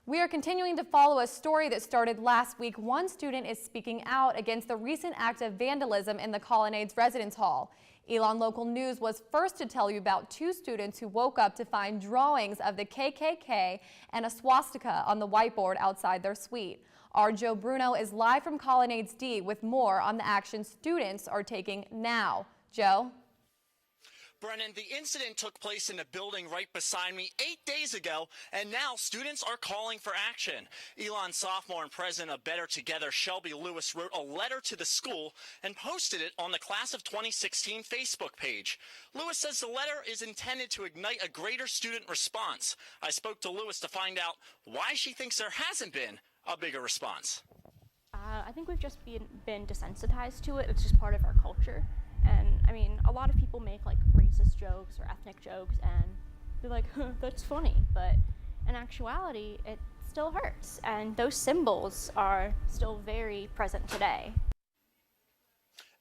We are continuing to follow a story that started last week. One student is speaking out against the recent act of vandalism in the Colonnades Residence Hall. Elon Local News was first to tell you about two students who woke up to find drawings of the KKK and a swastika on the whiteboard outside their suite. Our Joe Bruno is live from Colonnades D with more on the action students are taking now. Joe? Brennan, the incident took place in the building right beside me 8 days ago, and now students are calling for action. Elon sophomore and president of Better Together, Shelby Lewis, wrote a letter to the school and posted it on the Class of 2016 Facebook page. Lewis says the letter is intended to ignite a greater student response. I spoke to Lewis to find out why she thinks there hasn't been a bigger response. I think we've just been desensitized to it. It's just part of our culture. And I mean, a lot of people make like racist jokes or ethnic jokes and they're like, huh, that's funny. But in actuality, it still hurts. And those symbols are still very present today.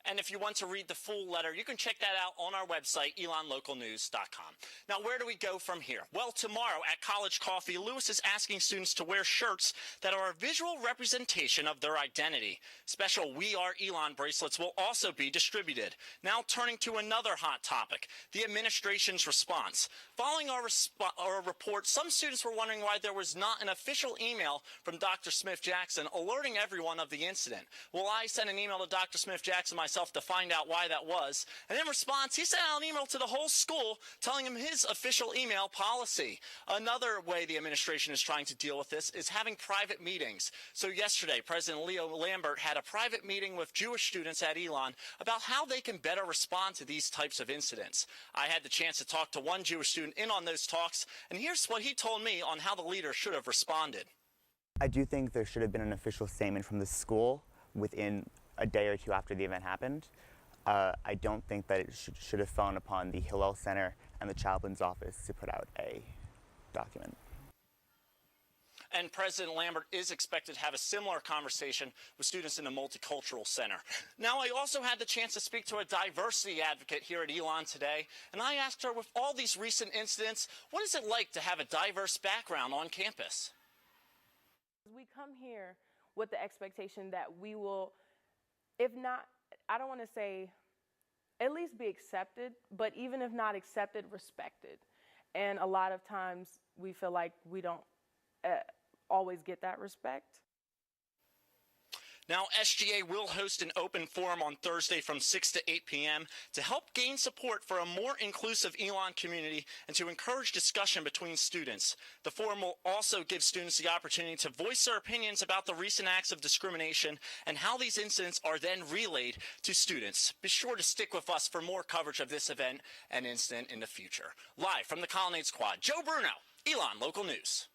And if you want to read the full letter, you can check that out on our website, elonlocalnews.com. Now, where do we go from here? Well, tomorrow at College Coffee, Lewis is asking students to wear shirts that are a visual representation of their identity. Special We Are Elon bracelets will also be distributed. Now, turning to another hot topic, the administration's response. Following our report, some students were wondering why there was not an official email from Dr. Smith-Jackson alerting everyone of the incident. Well, I sent an email to Dr. Smith-Jackson myself to find out why that was, and in response he sent out an email to the whole school telling him his official email policy. Another way the administration is trying to deal with this is having private meetings. So yesterday President Leo Lambert had a private meeting with Jewish students at Elon about how they can better respond to these types of incidents. I had the chance to talk to one Jewish student in on those talks, and here's what he told me on how the leader should have responded. I do think there should have been an official statement from the school within a day or two after the event happened. I don't think that it should have fallen upon the Hillel Center and the chaplain's office to put out a document. And President Lambert is expected to have a similar conversation with students in the Multicultural Center. Now, I also had the chance to speak to a diversity advocate here at Elon today, and I asked her, with all these recent incidents, what is it like to have a diverse background on campus? We come here with the expectation that we will, if not, I don't want to say at least be accepted, but even if not accepted, respected. And a lot of times we feel like we don't always get that respect. Now, SGA will host an open forum on Thursday from 6 to 8 p.m. to help gain support for a more inclusive Elon community and to encourage discussion between students. The forum will also give students the opportunity to voice their opinions about the recent acts of discrimination and how these incidents are then relayed to students. Be sure to stick with us for more coverage of this event and incident in the future. Live from the Colonnades Quad, Joe Bruno, Elon Local News.